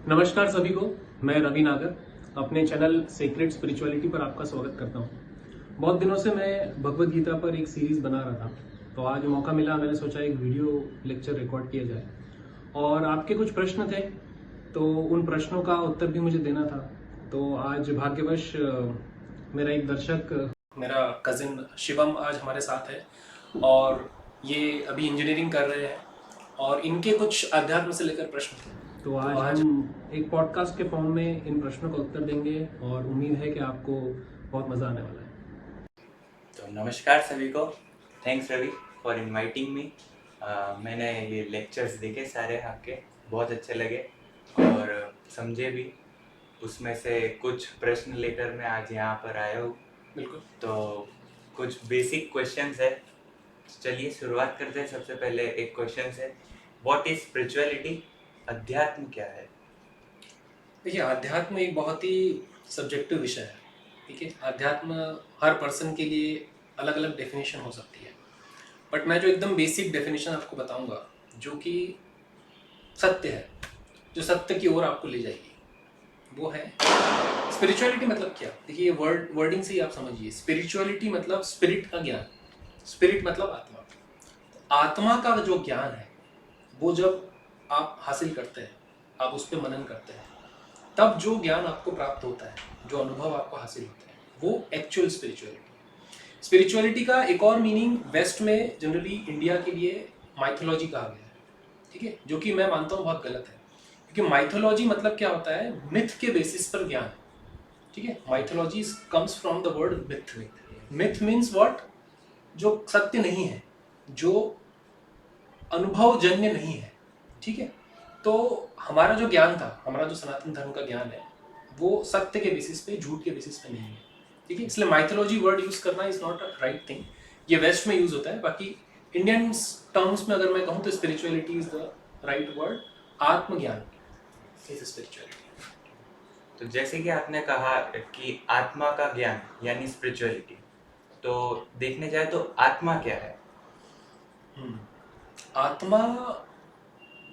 नमस्कार सभी को। मैं रवि नागर अपने चैनल सीक्रेट स्पिरिचुअलिटी पर आपका स्वागत करता हूं। बहुत दिनों से मैं भगवत गीता पर एक सीरीज बना रहा था, तो आज मौका मिला, मैंने सोचा एक वीडियो लेक्चर रिकॉर्ड किया जाए। और आपके कुछ प्रश्न थे, तो उन प्रश्नों का उत्तर भी मुझे देना था। तो आज भाग्यवश मेरा एक दर्शक, मेरा कजिन शिवम आज हमारे साथ है, और ये अभी इंजीनियरिंग कर रहे हैं, और इनके कुछ अध्यात्म से लेकर प्रश्न थे। तो आज हम एक पॉडकास्ट के फॉर्म में इन प्रश्नों का उत्तर देंगे, और उम्मीद है कि आपको बहुत मज़ा आने वाला है। तो नमस्कार सभी को। Thanks Ravi for inviting me. मैंने ये लेक्चर्स देखे सारे आपके, बहुत अच्छे लगे और समझे भी। उसमें से कुछ प्रश्न लेकर मैं आज यहाँ पर आया हूँ। बिल्कुल। तो कुछ बेसिक क्वेश्चंस है, चलिए शुरुआत करते हैं। सबसे पहले एक क्वेश्चन है, व्हाट इज स्पिरिचुअलिटी? अध्यात्म क्या है? देखिए, अध्यात्म एक बहुत ही सब्जेक्टिव विषय है। ठीक है, अध्यात्म हर पर्सन के लिए अलग अलग डेफिनेशन हो सकती है, बट मैं जो एकदम बेसिक डेफिनेशन आपको बताऊंगा, जो कि सत्य है, जो सत्य की ओर आपको ले जाएगी, वो है स्पिरिचुअलिटी। मतलब क्या? देखिए, ये वर्डिंग से ही आप समझिए। स्पिरिचुअलिटी मतलब स्पिरिट का ज्ञान, स्पिरिट मतलब आत्मा। आत्मा का जो ज्ञान है, वो जब आप हासिल करते हैं, आप उस पर मनन करते हैं, तब जो ज्ञान आपको प्राप्त होता है, जो अनुभव आपको हासिल होता है, वो एक्चुअल स्पिरिचुअलिटी। स्पिरिचुअलिटी का एक और मीनिंग वेस्ट में, जनरली इंडिया के लिए, माइथोलॉजी कहा गया है। ठीक है, जो कि मैं मानता हूँ बहुत गलत है, क्योंकि माइथोलॉजी मतलब क्या होता है? मिथ के बेसिस पर ज्ञान। ठीक है, mythology comes from the word myth. Myth means what? जो सत्य नहीं है, जो अनुभवजन्य नहीं है। ठीक है, तो हमारा जो ज्ञान था, हमारा जो सनातन धर्म का ज्ञान है, वो सत्य के बेसिस पे, झूठ के बेसिस पे नहीं है। ठीक है, इसलिए माइथोलॉजी वर्ड यूज करना is not a right thing. ये वेस्ट में यूज होता है, बाकी इंडियन टर्म्स में अगर मैं कहूँ तो spirituality is the right word. आत्मज्ञान इज स्पिरिचुअलिटी। तो जैसे कि आपने कहा कि आत्मा का ज्ञान यानी स्पिरिचुअलिटी, तो देखने जाए तो आत्मा क्या है? आत्मा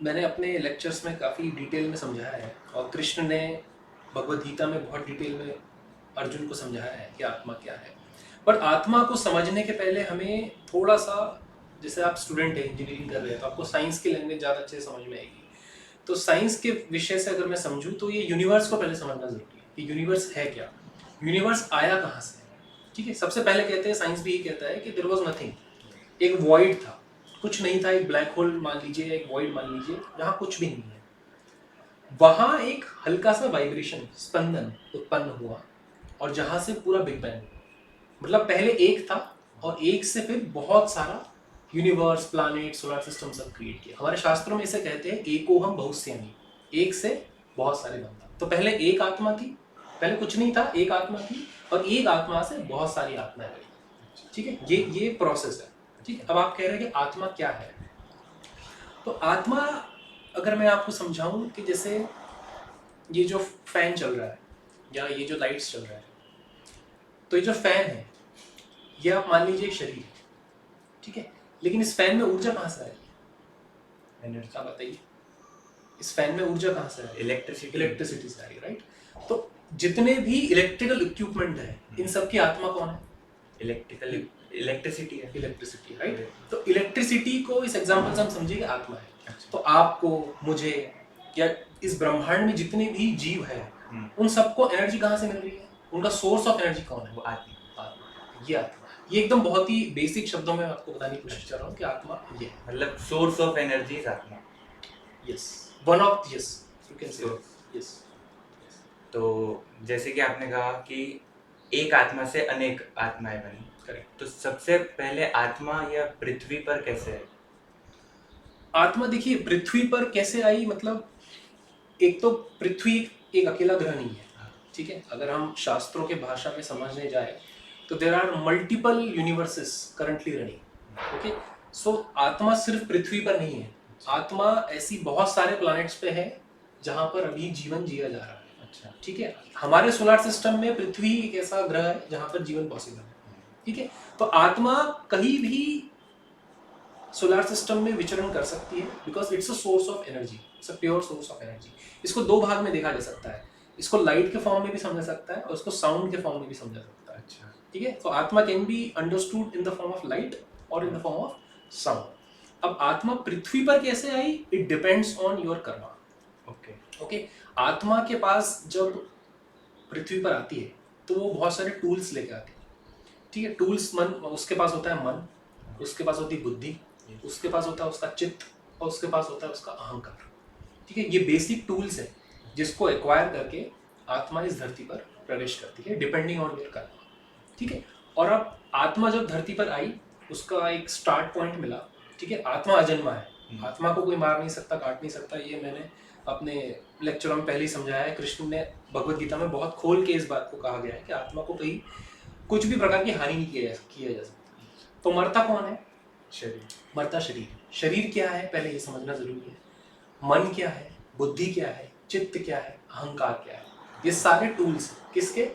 मैंने अपने लेक्चर्स में काफ़ी डिटेल में समझाया है, और कृष्ण ने भगवद गीता में बहुत डिटेल में अर्जुन को समझाया है कि आत्मा क्या है। पर आत्मा को समझने के पहले हमें थोड़ा सा, जैसे आप स्टूडेंट हैं, इंजीनियरिंग कर रहे हैं, तो आपको साइंस की लैंग्वेज ज़्यादा अच्छे से समझ में आएगी। तो साइंस के विषय से अगर मैं समझूँ, तो ये यूनिवर्स को पहले समझना ज़रूरी है कि यूनिवर्स है क्या, यूनिवर्स आया कहाँ से। ठीक है, सबसे पहले कहते हैं, साइंस भी ये कहता है कि देयर वाज नथिंग, एक वॉइड था, कुछ नहीं था, एक ब्लैक होल मान लीजिए, एक वॉइड मान लीजिए, जहाँ कुछ भी नहीं है। वहां एक हल्का सा वाइब्रेशन, स्पंदन उत्पन्न हुआ, और जहां से पूरा बिग बैंग हुआ। मतलब पहले एक था, और एक से फिर बहुत सारा यूनिवर्स, प्लैनेट, सोलर सिस्टम सब क्रिएट किया। हमारे शास्त्रों में इसे कहते हैं एकोहम बहुस्यामी, एक से बहुत सारे बनता। तो पहले एक आत्मा थी, पहले कुछ नहीं था, एक आत्मा थी, और एक आत्मा से बहुत सारी आत्माएं बनी। ठीक है, ये प्रोसेस है। ठीक है, अब आप कह रहे हैं कि आत्मा क्या है? तो आत्मा, अगर मैं आपको समझाऊं कि जैसे ये जो फैन चल रहा है, या ये जो लाइट्स चल रहा है, तो ये जो फैन है, ये आप मान लीजिए एक शरीर है। ठीक है, लेकिन इस फैन में ऊर्जा कहाँ से आ रही है? एनर्जी। आप बताइए, इस फैन में ऊर्जा कहाँ से आ रही है? इलेक्ट्रिसिटी से आ रही है, राइट? तो जितने भी इलेक्ट्रिकल इक्विपमेंट है, इन सब की आत्मा कौन है? इलेक्ट्रिसिटी है। Electricity, right? तो इलेक्ट्रिसिटी को इस एग्जांपल से हम समझिए आत्मा है। अच्छा। तो आपको, मुझे, या इस ब्रह्मांड में जितने भी जीव है, उन सबको एनर्जी कहाँ से मिल रही है? उनका सोर्स ऑफ एनर्जी कौन है? वो आत्मा। ये आत्मा है। ये एकदम बहुत ही बेसिक शब्दों में आपको बताने की कोशिश कर रहा हूँ कि आत्मा ये है। मतलब सोर्स ऑफ एनर्जी इज आत्मा। Yes, one of, yes, you can say, yes. तो जैसे कि आपने कहा कि एक आत्मा से अनेक आत्माएं बनी, करेक्ट। तो सबसे पहले आत्मा या पृथ्वी पर कैसे है? आत्मा देखिए पृथ्वी पर कैसे आई, मतलब एक तो पृथ्वी एक अकेला ग्रह नहीं है। ठीक है, अगर हम शास्त्रों के भाषा में समझने जाए, तो there are multiple universes currently running. Okay, so आत्मा सिर्फ पृथ्वी पर नहीं है, आत्मा ऐसी बहुत सारे प्लैनेट्स पे है जहां पर अभी जीवन जिया जा रहा है। अच्छा, ठीक है, हमारे सोलर सिस्टम में पृथ्वी एक ऐसा ग्रह है जहां पर जीवन पॉसिबल है। ठीक है, तो आत्मा कहीं भी सोलर सिस्टम में विचरण कर सकती है, because it's a source of energy, it's a pure source of energy. इसको दो भाग में देखा जा सकता है, इसको लाइट के फॉर्म में भी समझा सकता है और इसको साउंड के फॉर्म में भी समझा सकता है। अच्छा, ठीक है, तो आत्मा can be understood in the form of light और in the form of sound. अब आत्मा पृथ्वी पर कैसे आई, it depends on your karma. Okay, okay, आत्मा के पास जब पृथ्वी पर आती है तो वो बहुत सारे टूल्स लेके आती है। ठीक है, टूल्स मन, उसके पास होता है मन, उसके पास होती है बुद्धि, उसके पास होता है उसका चित्त और उसके पास होता है उसका अहंकार। ठीक है, ये बेसिक टूल्स है जिसको एक्वायर करके आत्मा इस धरती पर प्रवेश करती है, डिपेंडिंग ऑन योर कर्म। ठीक है, और अब आत्मा जब धरती पर आई, उसका एक स्टार्ट पॉइंट मिला। ठीक है, आत्मा अजन्मा है, आत्मा को कोई मार नहीं सकता, काट नहीं सकता। ये मैंने अपने लेक्चरों में पहले ही समझाया है। कृष्ण ने भगवत गीता में बहुत खोल के इस बात को कहा गया है कि आत्मा को कहीं कुछ भी प्रकार की हानि नहीं किया जा सकती। तो मरता कौन है? शरीर। मरता शरीर। शरीर क्या है पहले ये समझना जरूरी है। मन क्या है, बुद्धि क्या है, चित्त क्या है, अहंकार क्या है, ये सारे टूल्स किसके?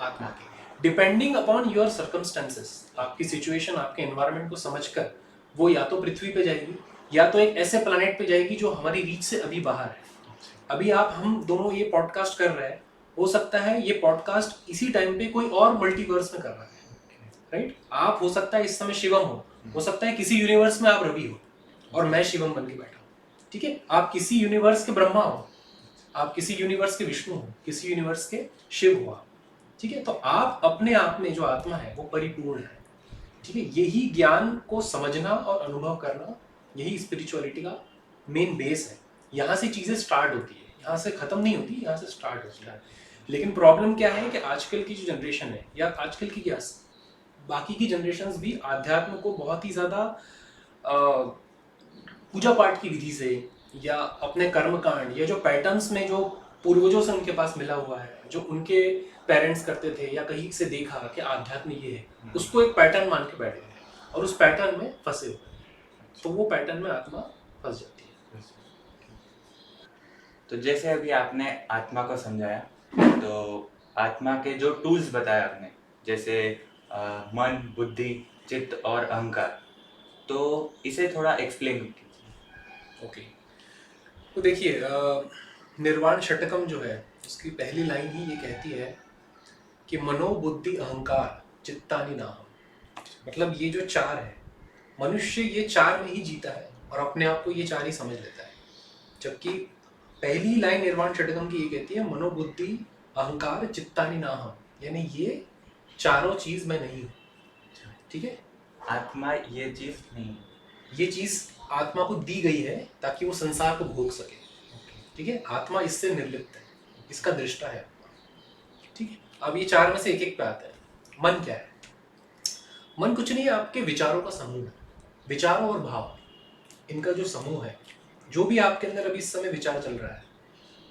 आत्मा के। डिपेंडिंग अपॉन योर सर्कमस्टेंसेस, आपकी सिचुएशन, आपके एनवायरनमेंट को समझकर वो या तो पृथ्वी पे जाएगी या तो एक ऐसे प्लैनेट पे जाएगी जो हमारी रीच से अभी बाहर है। अभी हम दोनों ये पॉडकास्ट कर रहे हैं, हो सकता है ये पॉडकास्ट इसी टाइम पे कोई और मल्टीवर्स में कर रहा है, राइट? आप हो सकता है इस समय शिवम हो सकता है किसी यूनिवर्स में आप रवि हो और मैं शिवम बन के बैठा हूँ। ठीक है, आप किसी यूनिवर्स के ब्रह्मा हो, आप किसी यूनिवर्स के विष्णु हो, किसी यूनिवर्स के शिव हो। ठीक है, तो आप अपने आप में जो आत्मा है वो परिपूर्ण है। ठीक है, यही ज्ञान को समझना और अनुभव करना, यही स्पिरिचुअलिटी का मेन बेस है। यहाँ से चीजें स्टार्ट होती है, यहाँ से खत्म नहीं होती, यहाँ से स्टार्ट होती है। लेकिन प्रॉब्लम क्या है कि आजकल की जो जनरेशन है, या आजकल की क्या बाकी की जनरेशन्स भी आध्यात्म को बहुत ही ज्यादा पूजा पाठ की विधि से या अपने कर्म कांड या जो पैटर्न्स में जो पूर्वजों से उनके पास मिला हुआ है, जो उनके पेरेंट्स करते थे या कहीं से देखा कि आध्यात्म ये है, उसको एक पैटर्न मान के बैठ गए हैं और उस पैटर्न में फंसे हुए हैं। तो वो पैटर्न में आत्मा फंस जाती है। तो जैसे अभी आपने आत्मा को समझाया, तो आत्मा के जो टूल्स बताए आपने, जैसे मन, बुद्धि, चित्त और अहंकार, तो इसे थोड़ा एक्सप्लेन कीजिए। ओके, तो देखिए, निर्वाण षटकम जो है उसकी पहली लाइन ही ये कहती है कि मनो बुद्धि अहंकार चित्तानि नाहम। मतलब ये जो चार है, मनुष्य ये चार में ही जीता है और अपने आप को ये चार ही समझ लेता है। जबकि पहली लाइन निर्वाण षटकम की ये कहती है मनो बुद्धि अहंकार चित्तानि नाहम, यानी ये चारों चीज मैं नहीं हूँ। ठीक है, आत्मा ये चीज नहीं, ये चीज आत्मा को दी गई है ताकि वो संसार को भोग सके। ठीक है, आत्मा इससे निर्लिप्त है, इसका दृष्टा है आत्मा। ठीक है, अब ये चार में से एक एक पे आता है। मन क्या है? मन कुछ नहीं है, आपके विचारों का समूह है। विचारों और भाव, इनका जो समूह है, जो भी आपके अंदर अभी इस समय विचार चल रहा है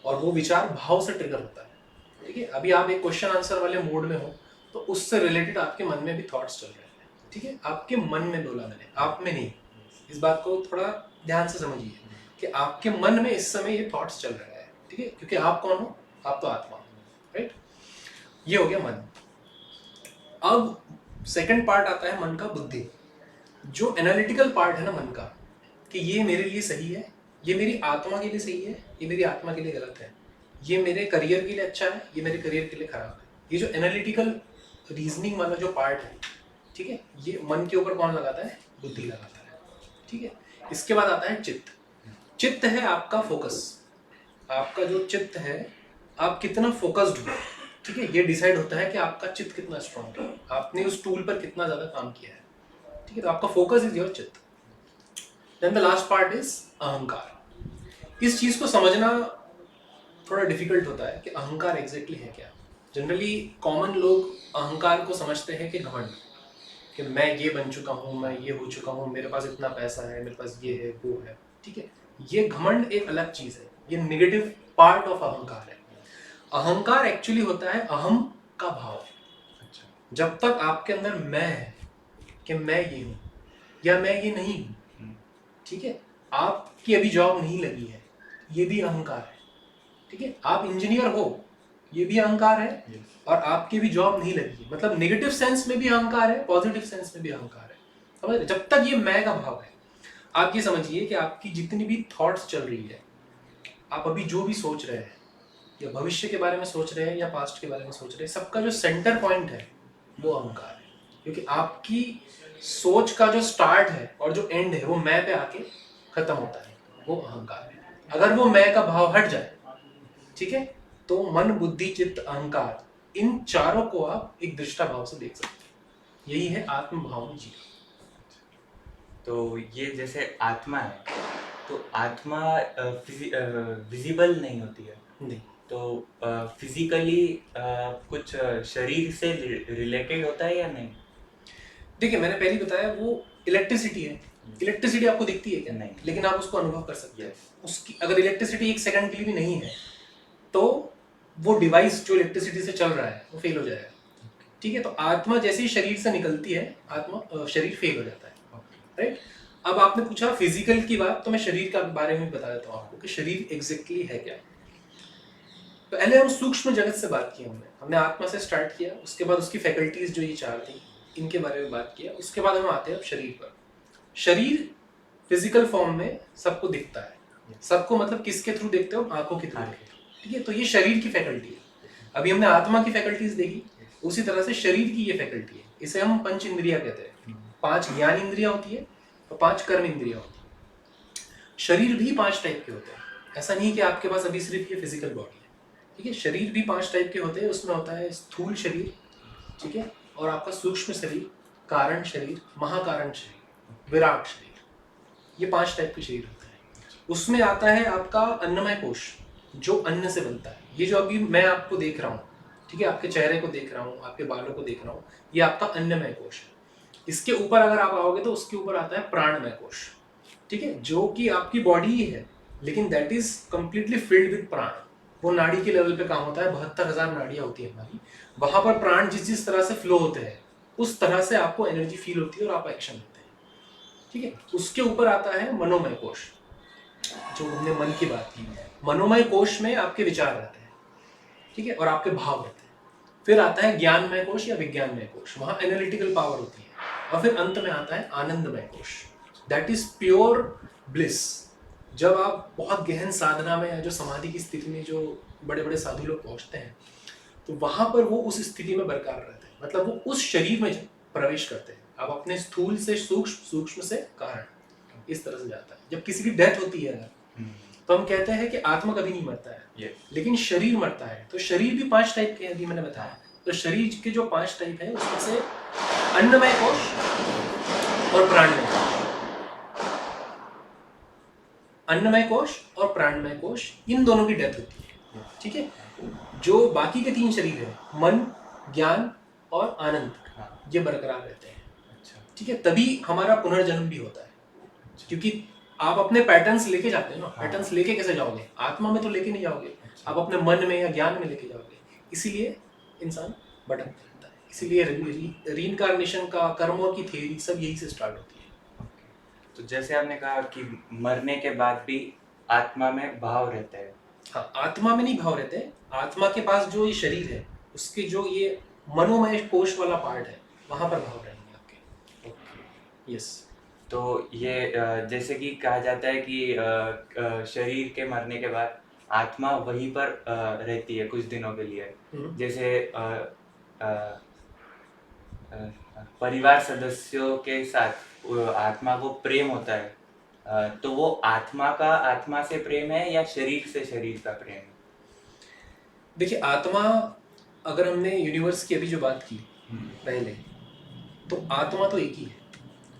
और वो विचार भाव से ट्रिगर होता है। ठीक है, अभी आप एक क्वेश्चन आंसर वाले मोड में हो तो उससे रिलेटेड आपके मन में भी थॉट्स चल रहे हैं। ठीक है, आपके मन में बोला मैंने, आप में नहीं। इस बात को थोड़ा ध्यान से समझिए कि आपके मन में इस समय ये थॉट्स चल रहे हैं। ठीक है, क्योंकि आप कौन हो? आप तो आत्मा हो, राइट? ये हो गया मन। अब सेकंड पार्ट आता है मन का, बुद्धि। जो एनालिटिकल पार्ट है ना मन का, कि ये मेरे लिए सही है, ये मेरी आत्मा के लिए सही है, ये मेरी आत्मा के लिए गलत है, ये मेरे करियर के लिए अच्छा है, ये मेरे करियर के लिए खराब है। ये जो एनालिटिकल रीजनिंग वाला जो पार्ट है, ठीक है, ये मन के ऊपर कौन लगाता है? बुद्धि लगाता है। ठीक है, इसके बाद आता है चित्त। चित्त है आपका फोकस। आपका जो चित्त है, आप कितना फोकस्ड हो, ठीक है, ये डिसाइड होता है कि आपका चित्त कितना स्ट्रॉन्ग है, आपने उस टूल पर कितना ज्यादा काम किया है। ठीक है, तो आपका focus is your chitta. Then the last part is ahankara. इस चीज को समझना थोड़ा डिफिकल्ट होता है कि अहंकार एग्जैक्टली है क्या। जनरली कॉमन लोग अहंकार को समझते हैं कि घमंड, कि मैं ये बन चुका हूँ, मैं ये हो चुका हूँ, मेरे पास इतना पैसा है, मेरे पास ये है, वो है। ठीक है, ये घमंड एक अलग चीज है, ये नेगेटिव पार्ट ऑफ अहंकार है। अहंकार एक्चुअली होता है अहम का भाव। जब तक आपके अंदर मैं है कि मैं ये हूँ या मैं ये नहीं हूँ, ठीक है, आपकी अभी जॉब नहीं लगी है, ये भी अहंकार है। ठीक है, आप इंजीनियर हो, ये भी अहंकार है, और आपकी भी जॉब नहीं लगी है। मतलब नेगेटिव सेंस में भी अहंकार है, पॉजिटिव सेंस में भी अहंकार है। समझ रहे? जब तक ये मैं का भाव है, आप ये समझिए कि आपकी जितनी भी थॉट्स चल रही है, आप अभी जो भी सोच रहे हैं, या भविष्य के बारे में सोच रहे हैं या पास्ट के बारे में सोच रहे हैं, सबका जो सेंटर पॉइंट है वो अहंकार है। क्योंकि आपकी सोच का जो स्टार्ट है और जो एंड है वो मैं पे आके खत्म होता है, वो अहंकार है। अगर वो मैं का भाव हट जाए, ठीक है, तो मन बुद्धि चित्त अहंकार, इन चारों को आप एक दृष्टा भाव से देख सकते हैं। यही है आत्म भाव में जीवन। तो ये जैसे आत्मा है, तो आत्मा विजिबल नहीं होती है, नहीं, तो फिजिकली कुछ शरीर से रिलेटेड होता है या नहीं? देखिए मैंने पहले ही बताया वो इलेक्ट्रिसिटी है। इलेक्ट्रिसिटी आपको दिखती है क्या? नहीं। लेकिन आप उसको अनुभव कर सकते हैं। Yes. उसकी अगर इलेक्ट्रिसिटी एक सेकंड के लिए भी नहीं है तो वो डिवाइस जो इलेक्ट्रिसिटी से चल रहा है वो फेल हो जाएगा। ठीक है, तो आत्मा जैसे ही शरीर से निकलती है, आत्मा शरीर फेल हो जाता है। राइट। अब आपने पूछा फिजिकल की बात, तो मैं शरीर के बारे में बता देता हूँ आपको कि शरीर एग्जैक्टली है क्या। पहले हम सूक्ष्म जगत से बात की, हमने आत्मा से स्टार्ट किया, उसके बाद उसकी फैकल्टीज जो ये चार थी इनके बारे में बात किया, उसके बाद हम आते हैं अब शरीर पर। शरीर फिजिकल फॉर्म में सबको दिखता है, सबको मतलब किसके थ्रू देखते हो? आंखों के थ्रू देखते हो। ठीक है, तो ये शरीर की फैकल्टी है। अभी हमने आत्मा की फैकल्टीज देखी, उसी तरह से शरीर की ये फैकल्टी है। इसे हम पंच इंद्रिया कहते हैं। 5 ज्ञान इंद्रिया होती है और 5 कर्म इंद्रिया होती है। शरीर भी 5 टाइप के होते हैं। ऐसा नहीं कि आपके पास अभी सिर्फ ये फिजिकल बॉडी है। ठीक है, शरीर भी 5 टाइप के होते हैं। उसमें होता है स्थूल शरीर, ठीक है, और आपका सूक्ष्म शरीर, कारण शरीर, महाकारण शरीर, विराट शरीर। ये 5 टाइप के शरीर होते हैं। उसमें आता है आपका अन्नमय कोश, जो अन्न से बनता है। ये जो अभी मैं आपको देख रहा हूँ, ठीक है, आपके चेहरे को देख रहा हूँ, आपके बालों को देख रहा हूँ, ये आपका अन्नमय कोश है। इसके ऊपर अगर आप आओगे तो उसके ऊपर आता है प्राणमय कोश, ठीक है, जो कि आपकी बॉडी ही है, लेकिन that is completely filled with प्राण। वो नाड़ी के लेवल पे काम होता है। 72,000 नाड़ियां होती है हमारी, वहां पर प्राण जिस जिस तरह से फ्लो होते हैं उस तरह से आपको एनर्जी फील होती है और आप एक्शन लेते हैं। ठीक है, उसके ऊपर आता है मनोमय कोश, जो हमने मन की बात की। मनोमय कोश में आपके विचार रहते हैं, ठीक है, और आपके भाव रहते हैं। फिर आता है ज्ञानमय कोश या विज्ञानमय कोश, वहां एनालिटिकल पावर होती है। और फिर अंत में आता है आनंदमय कोश, दैट इज प्योर ब्लिस। जब आप बहुत गहन साधना में या जो समाधि की स्थिति में जो बड़े बड़े साधु लोग पहुंचते हैं, तो वहां पर वो उस स्थिति में बरकरार रहते हैं, मतलब वो उस शरीर में प्रवेश करते हैं। आप अपने स्थूल से सूक्ष्म, सूक्ष्म से कारण, इस तरह से जाता है। जब किसी की डेथ होती है अगर, तो हम कहते हैं कि आत्मा कभी नहीं मरता है, लेकिन शरीर मरता है। तो शरीर भी 5 टाइप के हैं, अभी मैंने बताया। तो शरीर के जो 5 टाइप है उसमें से अन्नमय कोश और प्राणमय कोश, अन्नमय कोश और प्राणमय कोश, इन दोनों की डेथ होती है। ठीक है, जो बाकी के 3 शरीर है, मन, ज्ञान और आनंद, ये बरकरार रहते हैं। ठीक है, तभी हमारा पुनर्जन्म भी होता है। क्योंकि आप अपने पैटर्न्स लेके जाते हैं ना, पैटर्न्स लेके कैसे जाओगे? आत्मा में तो लेके नहीं जाओगे, आप अपने मन में या ज्ञान में लेके जाओगे। इसीलिए इंसान भटकता रहता है। इसीलिए रीइंकार्नेशन का, कर्मों की थ्योरी सब यही से स्टार्ट होती है। तो जैसे आपने कहा कि मरने के बाद भी आत्मा में भाव रहता है। हाँ, आत्मा में नहीं भाव रहते हैं। आत्मा के पास जो ये शरीर है, उसके जो ये मनोमय कोश वाला पार्ट है, वहां पर भाव रहेंगे आपके। यस। तो ये जैसे कि कहा जाता है कि शरीर के मरने के बाद आत्मा वहीं पर रहती है कुछ दिनों के लिए। जैसे परिवार सदस्यों के साथ आत्मा को प्रेम होता है, तो वो आत्मा का आत्मा से प्रेम है या शरीर से शरीर का प्रेम है? देखिए, आत्मा, अगर हमने यूनिवर्स की अभी जो बात की पहले, तो आत्मा तो एक ही है।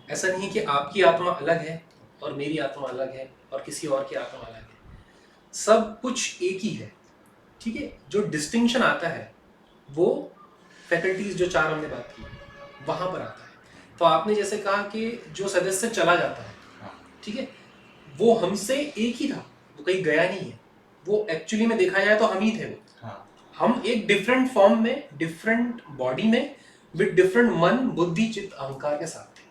ऐसा नहीं है कि आपकी आत्मा अलग है और मेरी आत्मा अलग है और किसी और की आत्मा अलग है। सब कुछ एक ही है। ठीक है, जो डिस्टिंक्शन आता है वो फैकल्टीज जो 4 हमने बात की वहां पर आता है। तो आपने जैसे कहा कि जो सदस्य चला जाता है, ठीक है, वो हमसे एक ही था, वो कहीं गया नहीं है। वो एक्चुअली में देखा जाए तो हम ही थे वो। हम एक डिफरेंट फॉर्म में, डिफरेंट बॉडी में, विद डिफरेंट मन, बुद्धि, चित्त, अहंकार के साथ थे।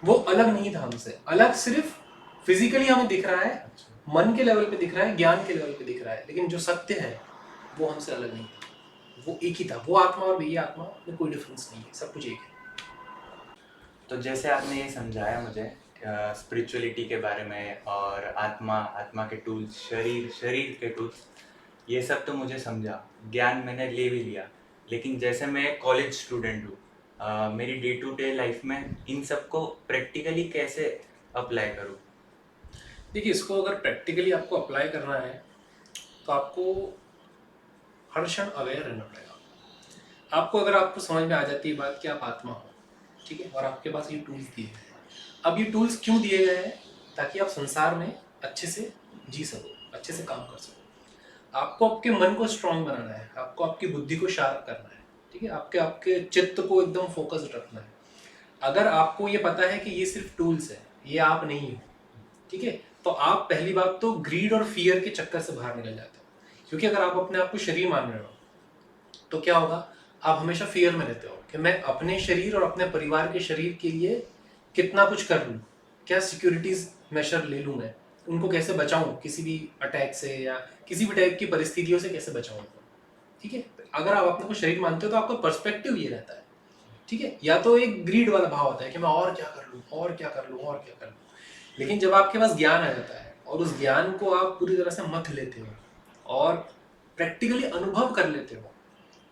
वो अलग नहीं था हमसे। अलग सिर्फ फिजिकली हमें दिख रहा है, मन के लेवल पे दिख रहा है, ज्ञान के लेवल पे दिख रहा है, लेकिन जो सत्य है वो हमसे अलग नहीं था। वो एक ही था। वो आत्मा और ये आत्मा में कोई डिफरेंस नहीं है, सब कुछ एक है। तो जैसे आपने ये समझाया मुझे स्पिरिचुअलिटी के बारे में और आत्मा के टूल्स, शरीर के टूल्स, ये सब तो मुझे समझा, ज्ञान मैंने ले भी लिया। लेकिन जैसे मैं कॉलेज स्टूडेंट हूँ, मेरी डे टू डे लाइफ में इन सब को प्रैक्टिकली कैसे अप्लाई करूँ? देखिए, इसको अगर प्रैक्टिकली आपको अप्लाई करना है तो आपको हर क्षण अवेयर रहना पड़ेगा। आपको अगर आपको समझ में आ जाती है बात कि आप आत्मा हो, ठीक है, और आपके पास ये टूल्स दिए गए हैं। अब ये टूल्स क्यों दिए गए हैं? ताकि आप संसार में अच्छे से जी सको, अच्छे से काम कर सको। आपको आपके मन को स्ट्रांग बनाना है, आपको आपकी बुद्धि को शार्प करना है, ठीक है, आपके आपके चित्त को एकदम फोकस्ड रखना है। अगर आपको ये पता है कि ये सिर्फ टूल्स है, ये आप नहीं हो, ठीक है, तो आप पहली बात तो ग्रीड और फियर के चक्कर से बाहर निकल जाते हो। क्योंकि अगर आप अपने आप को शरीर मान रहे हो तो क्या होगा, आप हमेशा फियर में रहते हो कि मैं अपने शरीर और अपने परिवार के शरीर के लिए कितना कुछ कर लूँ, क्या सिक्योरिटीज मेजर ले लूँ, मैं उनको कैसे बचाऊं किसी भी अटैक से या किसी भी टाइप की परिस्थितियों से कैसे बचाऊं उनको, ठीक है। अगर आप अपने को शरीर मानते हो तो आपका पर्सपेक्टिव ये रहता है, ठीक है। या तो एक ग्रीड वाला भाव होता है कि मैं और क्या कर लूँ और क्या कर लूँ और क्या कर लूँ। लेकिन जब आपके पास ज्ञान आ जाता है और उस ज्ञान को आप पूरी तरह से मथ लेते हो और प्रैक्टिकली अनुभव कर लेते हो,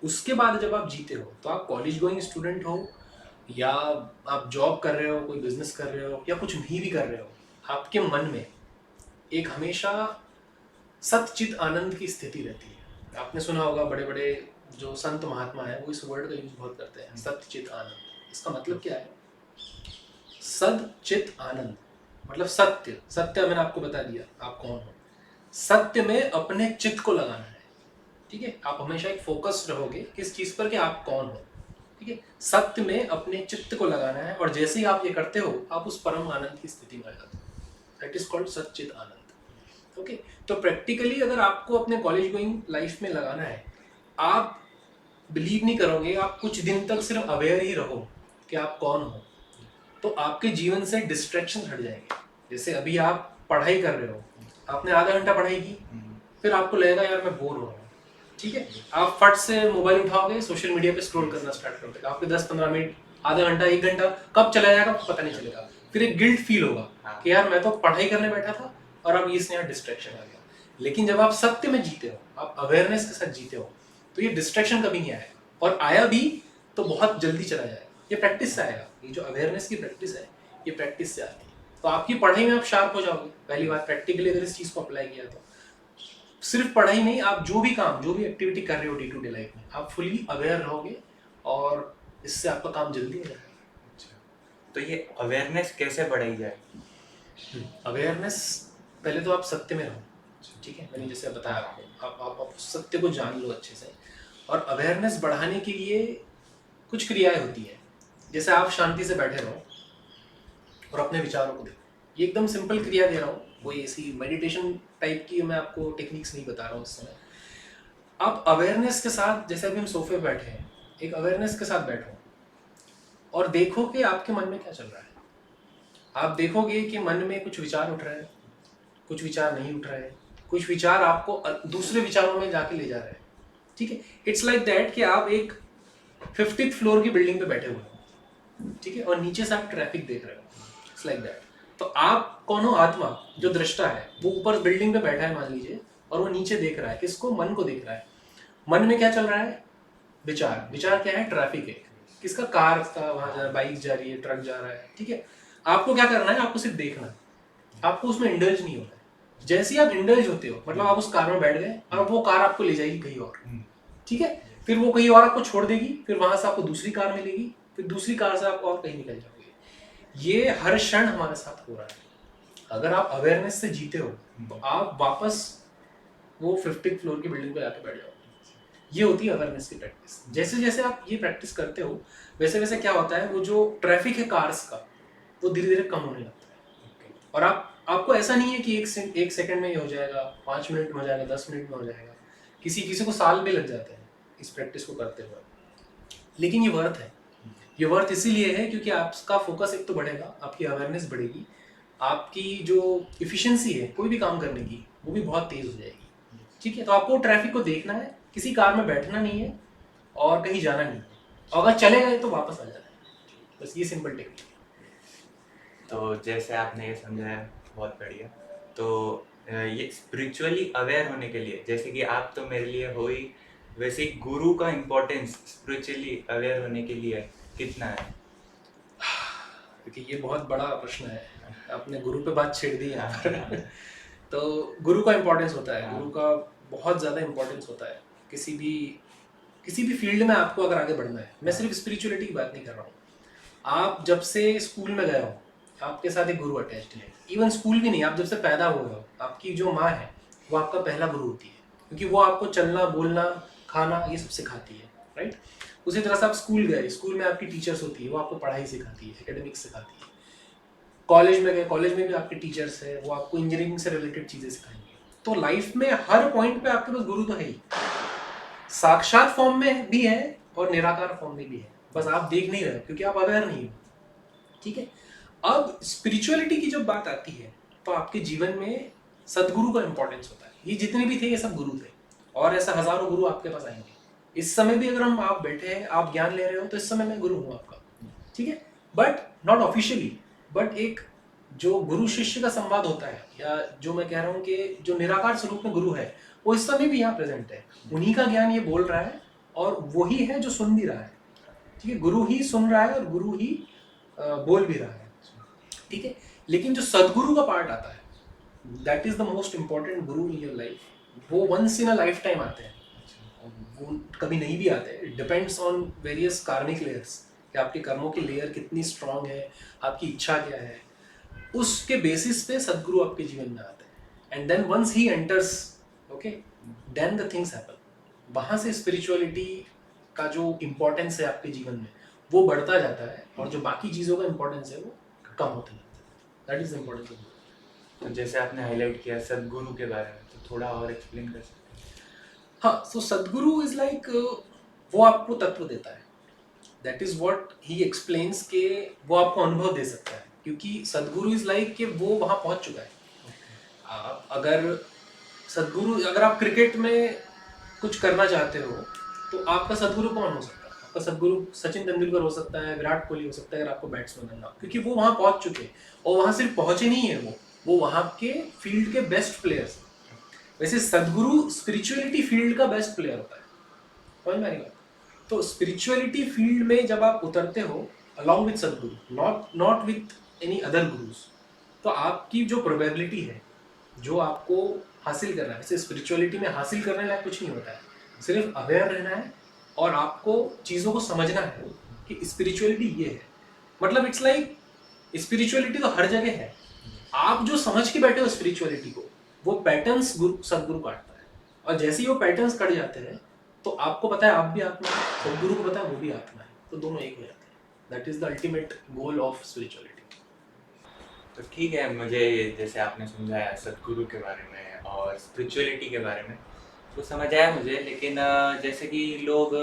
उसके बाद जब आप जीते हो, तो आप कॉलेज गोइंग स्टूडेंट हो या आप जॉब कर रहे हो, कोई बिजनेस कर रहे हो या कुछ नहीं भी कर रहे हो, आपके मन में एक हमेशा सतचित आनंद की स्थिति रहती है। आपने सुना होगा बड़े बड़े जो संत महात्मा है वो इस वर्ड का यूज बहुत करते हैं, सतचित आनंद। इसका मतलब क्या है? सदचित आनंद मतलब सत्य। सत्य मैंने आपको बता दिया आप कौन हो। सत्य में अपने चित्त को लगाना है, ठीक है। आप हमेशा एक फोकस रहोगे किस चीज पर कि आप कौन हो, ठीक है। सत्य में अपने चित्त को लगाना है और जैसे ही आप ये करते हो आप उस परम आनंद की स्थिति में आ जाते हो। दैट इज कॉल्ड सच्चित आनंद। ओके, तो प्रैक्टिकली अगर आपको अपने कॉलेज गोइंग लाइफ में लगाना है, आप बिलीव नहीं करोगे, आप कुछ दिन तक सिर्फ अवेयर ही रहो कि आप कौन हो, तो आपके जीवन से डिस्ट्रैक्शन हट जाएंगे। जैसे अभी आप पढ़ाई कर रहे हो, आपने आधा घंटा पढ़ाई की, फिर आपको लगेगा यार मैं बोर हो रहा हूँ, ठीक है, आप फट से मोबाइल उठाओगे, सोशल मीडिया पे स्क्रॉल करना स्टार्ट कर दोगे। आपके 10-15 मिनट, आधा घंटा, 1 घंटा कब चला जाएगा पता नहीं चलेगा। फिर एक गिल्ट फील होगा कि यार मैं तो पढ़ाई करने बैठा था और अब इसने यहाँ डिस्ट्रैक्शन आ गया। लेकिन जब आप सत्य में जीते हो, आप अवेयरनेस के साथ जीते हो, तो ये डिस्ट्रैक्शन कभी नहीं आएगा, और आया भी तो बहुत जल्दी चला जाएगा। ये प्रैक्टिस से आएगा, ये जो अवेयरनेस की प्रैक्टिस है ये प्रैक्टिस से आती है। तो आपकी पढ़ाई में आप शार्प हो जाओगे, पहली बात प्रैक्टिकली अगर इस चीज को अप्लाई किया तो। सिर्फ पढ़ाई नहीं, आप जो भी काम, जो भी एक्टिविटी कर रहे हो डे टू डे लाइफ में, आप फुली अवेयर रहोगे और इससे आपका काम जल्दी हो जाएगा। तो ये अवेयरनेस कैसे बढ़ाई जाए? अवेयरनेस, पहले तो आप सत्य में रहो, ठीक है, मैंने जैसे बताया आपको, आप सत्य को जान लो अच्छे से। और अवेयरनेस बढ़ाने के लिए कुछ क्रियाएं होती है। जैसे आप शांति से बैठे रहो और अपने विचारों को देखो। ये एकदम सिंपल क्रिया दे रहा हूँ, कोई ऐसी मेडिटेशन टाइप की मैं आपको टेक्निक्स नहीं बता रहा हूँ इस समय। आप अवेयरनेस के साथ, जैसे अभी हम सोफे बैठे हैं, एक अवेयरनेस के साथ बैठो और देखो कि आपके मन में क्या चल रहा है। आप देखोगे कि मन में कुछ विचार उठ रहे हैं, कुछ विचार नहीं उठ रहे हैं, कुछ विचार आपको दूसरे विचारों में जाके ले जा रहे हैं, ठीक है। इट्स लाइक दैट कि आप एक 50th फ्लोर की बिल्डिंग पे बैठे हुए हो, ठीक है, और नीचे से आप ट्रैफिक देख रहे हो। It's like that. तो आप कौन हो? आत्मा, जो दृष्टा है, वो ऊपर बिल्डिंग पे बैठा है मान लीजिए, और वो नीचे देख रहा है, किसको? मन को देख रहा है। मन में क्या चल रहा है? विचार। विचार क्या है? ट्रैफिक है, किसका? कार का, वहां जा रहा है, बाइक जा रही है, ट्रक जा रहा है, ठीक है। आपको क्या करना है? आपको सिर्फ देखना है, आपको उसमें इंडल्ज नहीं होना है। जैसे ही आप इंडल्ज होते हो, मतलब आप उस कार में बैठ गए और वो कार आपको ले जाएगी कहीं और, ठीक है। फिर वो कहीं और आपको छोड़ देगी, फिर वहां से आपको दूसरी कार मिलेगी, फिर दूसरी कार से आप और कहीं निकल जाओगे। ये हर क्षण हमारे साथ हो रहा है। अगर आप अवेयरनेस से जीते हो तो आप वापस वो 50th फ्लोर की बिल्डिंग पे जाके बैठ जाओगे। ये होती है अवेयरनेस की प्रैक्टिस। जैसे जैसे आप ये प्रैक्टिस करते हो, वैसे वैसे क्या होता है, वो जो ट्रैफिक है कार्स का, वो धीरे धीरे कम होने लगता है। और आपको ऐसा नहीं है कि एक सेकंड में ही हो जाएगा, 5 मिनट में हो जाएगा, 10 मिनट में हो जाएगा। किसी को साल भी लग जाते हैं इस प्रैक्टिस को करते हुए। लेकिन ये वर्थ है। ये वर्थ इसीलिए है क्योंकि आपका फोकस एक तो बढ़ेगा, आपकी अवेयरनेस बढ़ेगी, आपकी जो इफिशिएंसी है कोई भी काम करने की, वो भी बहुत तेज हो जाएगी, ठीक है। तो आपको ट्रैफिक को देखना है, किसी कार में बैठना नहीं है और कहीं जाना नहीं है, और अगर चले गए तो वापस आ जाना है। बस ये सिंपल टेक्निक है। तो जैसे आपने ये समझाया बहुत बढ़िया। तो ये स्पिरिचुअली अवेयर होने के लिए, जैसे कि आप तो मेरे लिए हो ही, वैसे ही गुरु का इम्पोर्टेंस स्पिरिचुअली अवेयर होने के लिए कितना है? क्योंकि ये बहुत बड़ा प्रश्न है, आपने गुरु पे बात छेड़ दी यहाँ पर। तो गुरु का इम्पोर्टेंस होता है, गुरु का बहुत ज़्यादा इम्पोर्टेंस होता है किसी भी फील्ड में। आपको अगर आगे बढ़ना है, मैं सिर्फ स्पिरिचुअलिटी की बात नहीं कर रहा हूँ, आप जब से स्कूल में गए हो आपके साथ एक गुरु अटैच्ड है। इवन स्कूल भी नहीं, आप जब से पैदा हुए हो आपकी जो माँ है वो आपका पहला गुरु होती है, क्योंकि वो आपको चलना बोलना खाना ये सब सिखाती है, राइट। उसी तरह से आप स्कूल गए, स्कूल में आपकी टीचर्स होती है, वो आपको पढ़ाई सिखाती है, एकेडमिक्स सिखाती है। कॉलेज में गए, कॉलेज में भी आपके टीचर्स है, वो आपको इंजीनियरिंग से रिलेटेड चीज़ें सिखाएंगे। तो लाइफ में हर पॉइंट पे आपके पास गुरु तो है ही, साक्षात फॉर्म में भी है और निराकार फॉर्म में भी है, बस आप देख नहीं रहे हो क्योंकि आप अवेयर नहीं हो, ठीक है। अब स्पिरिचुअलिटी की जब बात आती है तो आपके जीवन में सदगुरु का इंपॉर्टेंस होता है। ये जितने भी थे ये सब गुरु थे, और ऐसा हजारों गुरु आपके पास आएंगे। इस समय भी अगर हम आप बैठे हैं, आप ज्ञान ले रहे हो, तो इस समय मैं गुरु हूँ आपका, ठीक है। बट नॉट ऑफिशियली, बट एक जो गुरु शिष्य का संवाद होता है, या जो मैं कह रहा हूँ कि जो निराकार स्वरूप में गुरु है वो इस समय भी यहाँ प्रेजेंट है। उन्हीं का ज्ञान ये बोल रहा है और वही है जो सुन भी रहा है, ठीक है। गुरु ही सुन रहा है और गुरु ही बोल भी रहा है, ठीक है। लेकिन जो सदगुरु का पार्ट आता है, that is the most important guru in your life. वो once in a lifetime आते हैं, वो कभी नहीं भी आते। It depends on various karmic layers, कि आपके कर्मों की लेयर कितनी स्ट्रांग है, आपकी इच्छा क्या है, उसके बेसिस पे सदगुरु आपके जीवन में आते हैं। And then once he enters, okay, then the things happen. वहाँ से स्पिरिचुअलिटी का जो इम्पोर्टेंस है आपके जीवन में वो बढ़ता जाता है, और जो बाकी चीज़ों का इम्पोर्टेंस है वो कम होता जाता है। That is the importance of गुरु। तो जैसे आपने हाईलाइट किया सदगुरु के बारे में, तो थोड़ा और एक्सप्लेन कर सकते हैं? हाँ, सो सदगुरु इज लाइक, वो आपको तत्व देता है, that is what he explains, के वो आपको अनुभव दे सकता है, क्योंकि सदगुरु इज लाइक कि वो वहाँ पहुँच चुका है। आप अगर आप क्रिकेट में कुछ करना चाहते हो तो आपका सदगुरु कौन हो सकता है? आपका सदगुरु सचिन तेंदुलकर हो सकता है, विराट कोहली हो सकता है, अगर आपको बैट्समैन बनना हो, क्योंकि वो वहाँ पहुँच चुके हैं। और वहाँ सिर्फ पहुँचे नहीं है, वो वहाँ के फील्ड के बेस्ट प्लेयर्स। वैसे सदगुरु स्पिरिचुअलिटी फील्ड का बेस्ट प्लेयर होता है, समझ में आ रही बात? तो स्पिरिचुअलिटी फील्ड में जब आप उतरते हो अलॉन्ग विद सदगुरु, not with any other gurus, तो आपकी जो प्रोबेबिलिटी है जो आपको हासिल करना है, वैसे स्पिरिचुअलिटी में हासिल करने लायक कुछ नहीं होता है, सिर्फ अवेयर रहना है और आपको चीज़ों को समझना है कि स्पिरिचुअलिटी ये है। मतलब इट्स लाइक स्पिरिचुअलिटी तो हर जगह है, आप जो समझ के बैठे हो स्पिरिचुअलिटी को, वो पैटर्न्स सदगुरु काटता है। और जैसे ही वो पैटर्न्स कट जाते हैं तो आपको पता है आप भी आत्मा है, सदगुरु को पता है वो भी आत्मा है, तो दोनों एक हो जाते हैं। That is the ultimate goal of spirituality. तो ठीक है, मुझे जैसे आपने समझाया सदगुरु के बारे में और स्पिरिचुअलिटी के बारे में, वो समझ आया मुझे। लेकिन जैसे कि लोग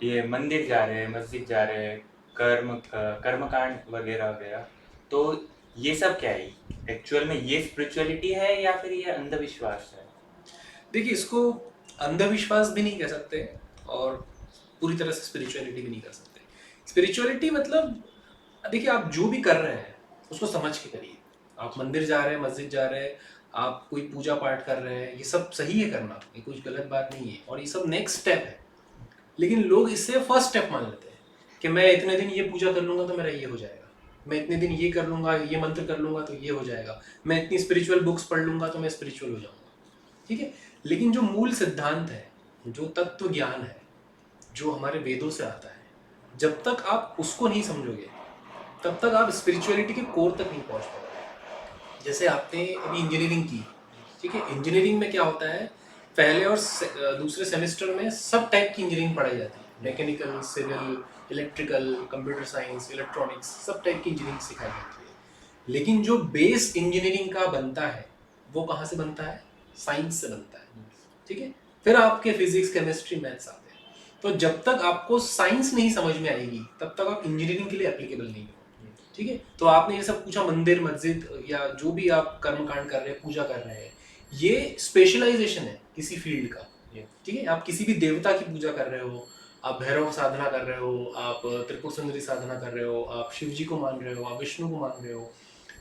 ये मंदिर जा रहे हैं, मस्जिद जा रहे हैं, कर्मकांड वगैरह वगैरह, तो ये सब क्या है? एक्चुअल में ये स्पिरिचुअलिटी है या फिर ये अंधविश्वास है? देखिए, इसको अंधविश्वास भी नहीं कह सकते और पूरी तरह से स्पिरिचुअलिटी भी नहीं कर सकते। स्पिरिचुअलिटी मतलब, देखिए, आप जो भी कर रहे हैं उसको समझ के करिए। आप मंदिर जा रहे हैं, मस्जिद जा रहे हैं, आप कोई पूजा पाठ कर रहे हैं, ये सब सही है करना, ये कुछ गलत बात नहीं है, और ये सब नेक्स्ट स्टेप है। लेकिन लोग इससे फर्स्ट स्टेप मान लेते हैं कि मैं इतने दिन ये पूजा कर लूँगा तो मेरा ये हो जाएगा, मैं इतने दिन ये कर लूँगा, ये मंत्र कर लूँगा तो ये हो जाएगा, मैं इतनी स्पिरिचुअल बुक्स पढ़ लूँगा तो मैं स्पिरिचुअल हो जाऊँगा, ठीक है। लेकिन जो मूल सिद्धांत है, जो तत्व ज्ञान है, जो हमारे वेदों से आता है, जब तक आप उसको नहीं समझोगे तब तक आप स्पिरिचुअलिटी के कोर तक नहीं पहुंच पाओगे। जैसे आपने अभी इंजीनियरिंग की, ठीक है, इंजीनियरिंग में क्या होता है, पहले और दूसरे सेमेस्टर में सब टाइप की इंजीनियरिंग पढ़ाई जाती है, mechanical, civil, electrical, computer science, electronics, सब टाइप की इंजीनियरिंग सिखाई जाती है। लेकिन जो बेस इंजीनियरिंग का बनता है वो कहाँ से बनता है? साइंस से बनता है, ठीक है। फिर आपके फिजिक्स, केमिस्ट्री, मैथ्स आते हैं। तो जब तक आपको साइंस नहीं समझ में आएगी तब तक आप इंजीनियरिंग के लिए एप्लीकेबल नहीं हो, ठीक है। तो आपने ये सब पूछा, मंदिर, मस्जिद या जो भी आप कर्मकांड कर रहे हैं, पूजा कर रहे हैं, ये स्पेशलाइजेशन है किसी फील्ड का, ठीक है। आप किसी भी देवता की पूजा कर रहे हो, आप भैरव साधना कर रहे हो, आप त्रिपुर सुंदरी साधना कर रहे हो, आप शिव जी को मान रहे हो, आप विष्णु को मान रहे हो,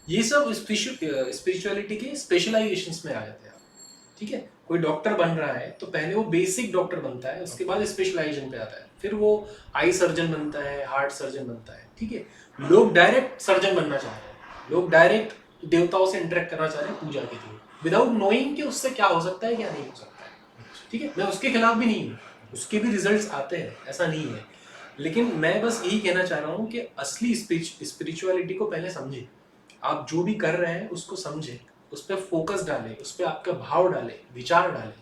ये सब स्पिरिचुअलिटी के स्पेशलाइजेशंस में आ जाते हैं आप। ठीक है, कोई डॉक्टर बन रहा है तो पहले वो बेसिक डॉक्टर बनता है, उसके बाद स्पेशलाइजेशन पे आता है, फिर वो आई सर्जन बनता है, हार्ट सर्जन बनता है। ठीक है, लोग डायरेक्ट सर्जन बनना चाह रहे हैं, लोग डायरेक्ट देवताओं से इंटरेक्ट करना चाह रहे हैं पूजा के थ्रू, विदाउट नोइंग कि उससे क्या हो सकता है क्या नहीं हो सकता है। ठीक है, मैं उसके खिलाफ भी नहीं हूँ, उसके भी रिजल्ट्स आते हैं, ऐसा नहीं है, लेकिन मैं बस यही कहना चाह रहा हूँ कि असली स्पिरिचुअलिटी को पहले समझे। आप जो भी कर रहे हैं उसको समझे, उस पर फोकस डालें, उस पर आपका भाव डालें, विचार डालें,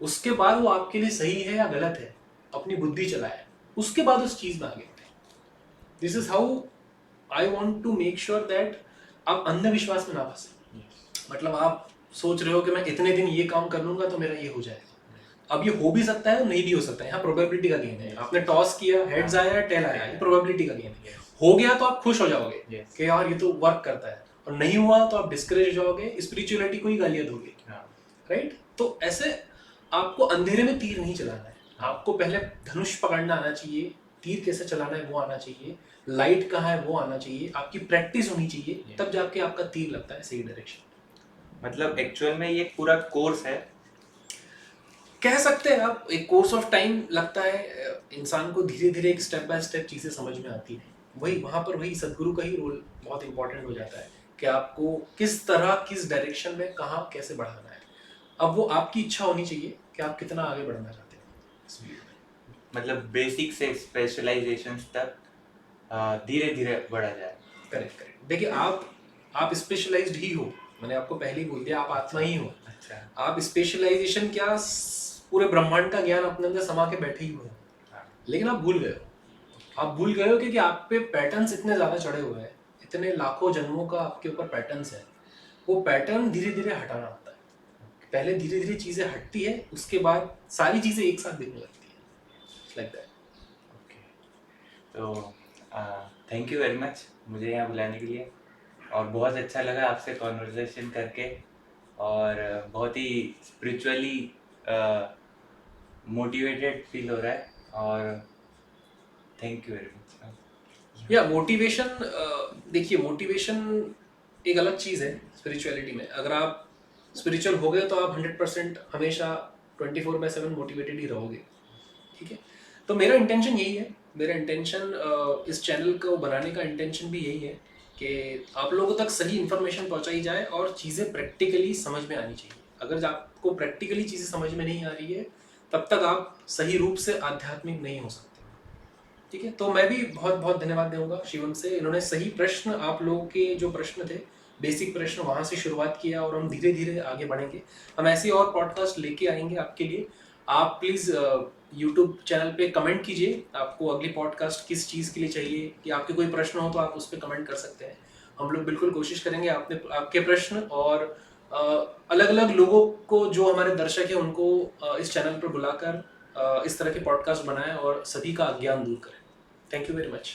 उसके बाद वो आपके लिए सही है या गलत है अपनी बुद्धि चलाए, उसके बाद उस चीज में आगे बढ़े। This is how I want to make sure that आप अंधविश्वास में ना फंसे। मतलब आप सोच रहे हो कि मैं इतने दिन ये काम कर लूंगा तो मेरा ये हो जाएगा, अब ये हो भी सकता है नहीं भी हो सकता है, यहाँ प्रोबेबिलिटी का गेम है। आपने टॉस किया, हेड्स आया टेल आया, ये प्रोबेबिलिटी का गेम है। हो गया तो आप खुश हो जाओगे कि यार ये तो वर्क करता है, और नहीं हुआ तो आप डिस्करेज हो जाओगे, स्पिरिचुअलिटी को ही गालियां दोगे। राइट, तो ऐसे आपको अंधेरे में तीर नहीं चलाना है, आपको पहले धनुष पकड़ना आना चाहिए, तीर कैसे चलाना है वो आना चाहिए, लाइट कहाँ है वो आना चाहिए, आपकी प्रैक्टिस होनी चाहिए, तब जाके आपका तीर लगता है सही डायरेक्शन। मतलब एक्चुअल में ये पूरा कोर्स है, कह सकते हैं आप, एक कोर्स ऑफ टाइम लगता है इंसान को, धीरे धीरे एक स्टेप बाय स्टेप चीजें समझ में आती है। वही वहां पर वही सदगुरु का ही रोल बहुत इंपॉर्टेंट हो जाता है कि आपको किस तरह किस डायरेक्शन में कहाँ कैसे बढ़ाना है। अब वो आपकी इच्छा होनी चाहिए कि आप कितना आगे बढ़ना चाहते हैं इस फील्ड में। मतलब बेसिक से स्पेशलाइजेशन तक धीरे धीरे बढ़ा जाए। करेक्ट करेक्ट, देखिए आप स्पेशलाइज्ड ही हो, मैंने आपको पहले ही बोल दिया, आप आत्मा ही हो। अच्छा, आप स्पेशलाइजेशन क्या, पूरे ब्रह्मांड का ज्ञान अपने अंदर समा के बैठे ही हुए हैं, लेकिन आप भूल गए हो। आप भूल गए हो क्योंकि आप पे पैटर्न्स इतने ज्यादा चढ़े हुए हैं, इतने लाखों जन्मों का आपके ऊपर पैटर्न्स है, वो पैटर्न धीरे धीरे हटाना होता है। पहले धीरे धीरे चीजें हटती है, उसके बाद सारी चीजें एक साथ दिखने लगती है, लाइक दैट। ओके, तो थैंक यू वेरी मच मुझे यहाँ बुलाने के लिए, और बहुत अच्छा लगा आपसे कॉन्वर्सेशन करके, और बहुत ही स्पिरिचुअली मोटिवेटेड फील हो रहा है, और थैंक यू वेरी मच। या मोटिवेशन, देखिए मोटिवेशन एक अलग चीज़ है स्पिरिचुअलिटी में। अगर आप स्पिरिचुअल हो गए तो आप 100% हमेशा 24/7 मोटिवेटेड ही रहोगे। ठीक है, तो मेरा इंटेंशन यही है, मेरा इंटेंशन इस चैनल को बनाने का इंटेंशन भी यही है कि आप लोगों तक सही इन्फॉर्मेशन पहुंचाई जाए और चीज़ें प्रैक्टिकली समझ में आनी चाहिए। अगर आपको प्रैक्टिकली चीज़ें समझ में नहीं आ रही है तब तक आप सही रूप से आध्यात्मिक नहीं हो सकते। ठीक है, तो मैं भी बहुत बहुत धन्यवाद दूंगा शिवम से, इन्होंने सही प्रश्न, आप लोगों के जो प्रश्न थे बेसिक प्रश्न, वहां से शुरुआत किया, और हम धीरे धीरे आगे बढ़ेंगे। हम ऐसे और पॉडकास्ट लेके आएंगे आपके लिए। आप प्लीज़ यूट्यूब चैनल पे कमेंट कीजिए, आपको अगली पॉडकास्ट किस चीज़ के लिए चाहिए, कि आपके कोई प्रश्न हो तो आप उस पर कमेंट कर सकते हैं। हम लोग बिल्कुल कोशिश करेंगे आपके प्रश्न और अलग अलग लोगों को, जो हमारे दर्शक हैं उनको इस चैनल पर बुलाकर इस तरह के पॉडकास्ट बनाएं और सभी का अज्ञान दूर करें। Thank you very much.